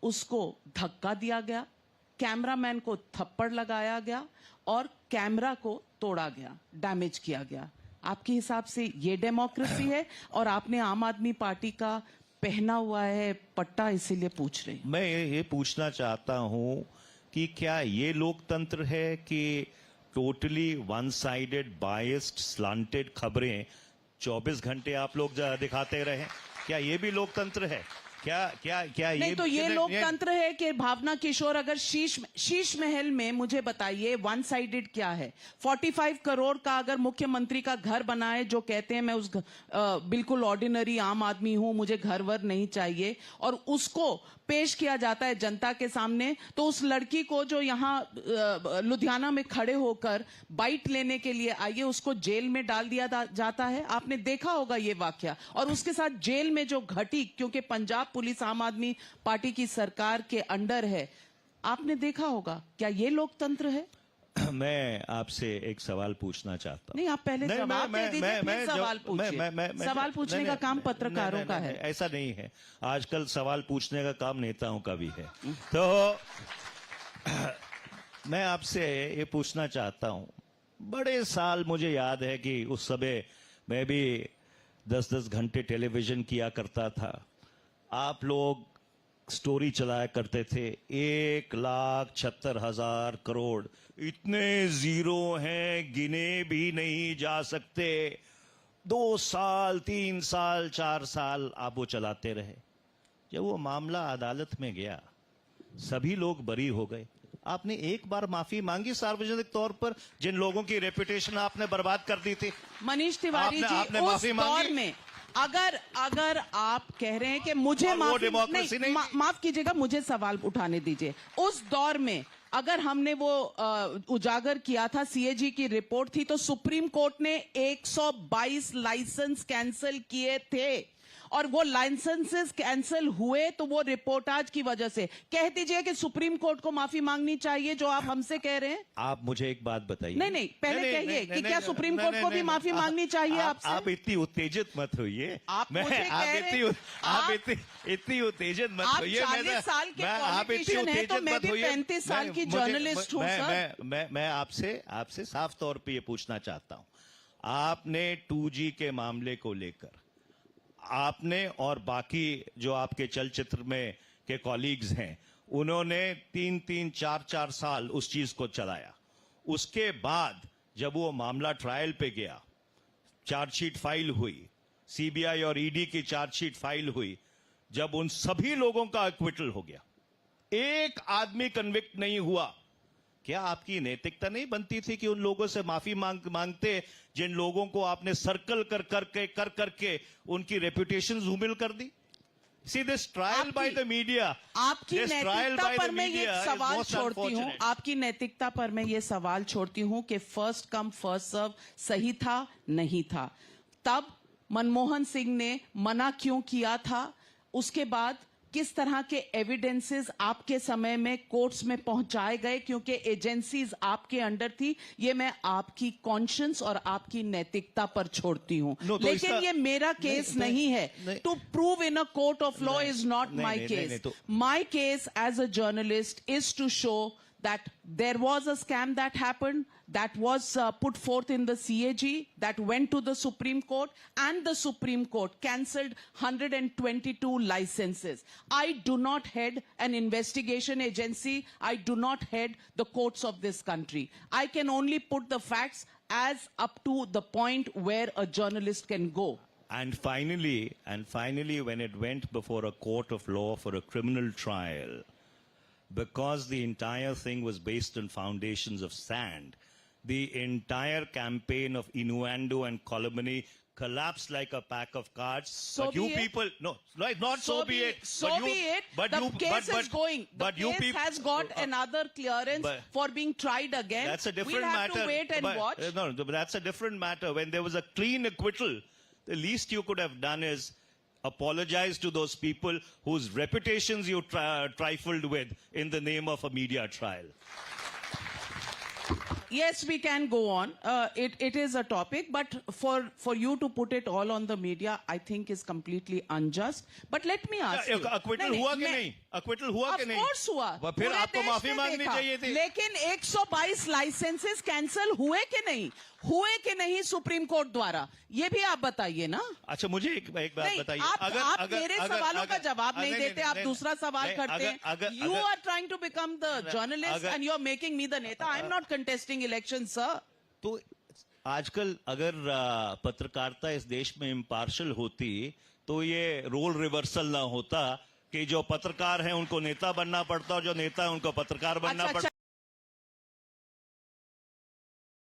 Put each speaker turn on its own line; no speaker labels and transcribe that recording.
उसको धक्का दिया गया, कैमरामैन को थप्पड़ लगाया गया और कैमरा को तोड़ा गया, डैमेज किया गया। आपके हिसाब से ये डेमोक्रेसी है? और आपने आम आदमी पार्टी का पहना हुआ है पट्टा, इसीलिए पूछ रहे हैं।
मैं ये पूछना चाहता हूं कि क्या ये लोकतंत्र है कि totally one sided biased slanted खबरें 24 घंटे आप लोग दिखाते रहे? क्या ये भी लोकतंत्र है? क्या
नहीं, तो ये लोकतंत्र है कि भावना किशोर अगर शीश महल में, मुझे बताइए वन साइडेड क्या है? 45 करोड़ का अगर मुख्यमंत्री का घर बना है, जो कहते हैं मैं उस बिल्कुल ऑर्डिनरी आम आदमी हूं, मुझे घर वर नहीं चाहिए, और उसको पेश किया जाता है जनता के सामने, तो उस लड़की को जो यहां लुधियाना में खड़े होकर बाइट लेने के लिए आई है, उसको जेल में डाल दिया जाता है। आपने देखा होगा ये वाकया। और उसके साथ जेल में जो घटी, क्योंकि पंजाब पुलिस आम आदमी पार्टी की सरकार के अंडर है, आपने देखा होगा। क्या ये लोकतंत्र है?
मैं आपसे एक सवाल पूछना चाहता हूं।
नहीं, आप पहले जवाब दे दीजिए, फिर सवाल पूछिए। सवाल पूछने का काम पत्रकारों का है।
ऐसा नहीं है, आजकल सवाल पूछने का काम नेताओं का भी है। तो मैं आपसे ये पूछना चाहता हूं, बड़े साल मुझे याद है कि उस समय मैं भी 10-10 घंटे टेलीविजन किया करता था। आप लोग स्टोरी चलाया करते थे, 1,76,000 करोड़, इतने जीरो हैं गिने भी नहीं जा सकते। 2 साल, 3 साल, 4 साल आप वो चलाते रहे। जब वो मामला अदालत में गया, सभी लोग बरी हो गए। आपने एक बार माफी मांगी सार्वजनिक तौर पर, जिन लोगों की रेपुटेशन आपने बर्बाद कर दी थी?
मनीष तिवारी जी, उस दौर में अगर आप कह रहे हैं कि मुझे माफ कीजिएगा, मुझे सवाल उठाने दीजिए। उस दौर में अगर हमने वो उजागर किया था, सीएजी की रिपोर्ट थी, तो सुप्रीम कोर्ट ने 122 लाइसेंस कैंसिल किए थे, और वो लाइसेंसेस कैंसिल हुए तो वो रिपोर्टाज की वजह से। कह दीजिए कि सुप्रीम कोर्ट को माफी मांगनी चाहिए, जो आप हमसे कह रहे हैं।
आप मुझे एक बात बताइए।
नहीं, पहले कहिए कि क्या सुप्रीम कोर्ट को भी माफी मांगनी चाहिए आपसे?
आप इतनी उत्तेजित मत होइए।
आप
इतनी उत्तेजित मत होइए।
40 साल के पॉलिटिशियन हैं, तो मैं भी 35 साल की जर्नलिस्ट हूं सर।
मैं आपसे साफ तौर पे ये पूछना चाहता हूं, आपने 2G के मामले को लेकर आपने और बाकी जो आपके चलचित्र में के कॉलीग्स हैं, उन्होंने 3-3, 4-4 साल उस चीज को चलाया। उसके बाद जब वो मामला ट्रायल पे गया, चार्जशीट फाइल हुई, सीबीआई और ईडी की चार्जशीट फाइल हुई, जब उन सभी लोगों का एक्विटल हो गया, एक आदमी कन्विक्ट नहीं हुआ, क्या आपकी नैतिकता नहीं बनती थी कि उन लोगों से माफी मांगते जिन लोगों को आपने सर्कल कर करके उनकी रेपुटेशन धूमिल कर दी? See this trial by the media.
आपकी नैतिकता पर मैं ये सवाल छोड़ती हूँ, आपकी नैतिकता पर मैं ये सवाल छोड़ती हूँ कि फर्स्ट कम फर्स्ट सर्व सही था, नहीं था? तब मनमोहन सिंह ने मना क्यों किया था? उसके बाद किस तरह के एविडेंसेस आपके समय में कोर्ट्स में पहुंचाए गए, क्योंकि एजेंसीज आपके अंडर थी? ये मैं आपकी कॉन्शियंस और आपकी नैतिकता पर छोड़ती हूं। लेकिन ये मेरा केस नहीं है। To prove in a court of law is not my case. My case as a journalist is to show that there was a scam that happened, that was put forth in the CAG, that went to the Supreme Court, and the Supreme Court cancelled 122 licenses. I do not head an investigation agency. I do not head the courts of this country. I can only put the facts as up to the point where a journalist can go.
And finally, when it went before a court of law for a criminal trial, because the entire thing was based on foundations of sand, the entire campaign of innuendo and calumny collapsed like a pack of cards.
So
but you people, no, not so be it.
So be it.
But
the case is going. The case has got another clearance for being tried again.
That's a different matter.
We'll have to wait and watch.
No, but that's a different matter. When there was a clean acquittal, the least you could have done is apologize to those people whose reputations you trifled with in the name of a media trial.
Yes, we can go on. It is a topic, but for you to put it all on the media, I think is completely unjust. But let me ask you.
Acquittal हुआ कि नहीं? Acquittal हुआ कि नहीं?
Of course हुआ।
फिर
पूरे
आपको
देश
माफी
ने
मांगनी
देखा।
चाहिए थी।
लेकिन 122 लाइसेंसेस कैंसिल हुए कि नहीं, हुए कि नहीं सुप्रीम कोर्ट द्वारा, ये भी आप बताइए ना।
अच्छा, मुझे एक बात
नहीं,
बताइए।
आप मेरे सवालों का जवाब नहीं देते, आप दूसरा सवाल करते हैं। You are trying to become the journalist and you are making me the neta. I am not contesting election sir.
तो आजकल अगर पत्रकारिता इस देश में इम्पार्शल होती तो ये रोल रिवर्सल ना होता कि जो पत्रकार हैं उनको नेता बनना पड़ता और जो नेता है उनको पत्रकार बनना
अच्छा,
पड़ता।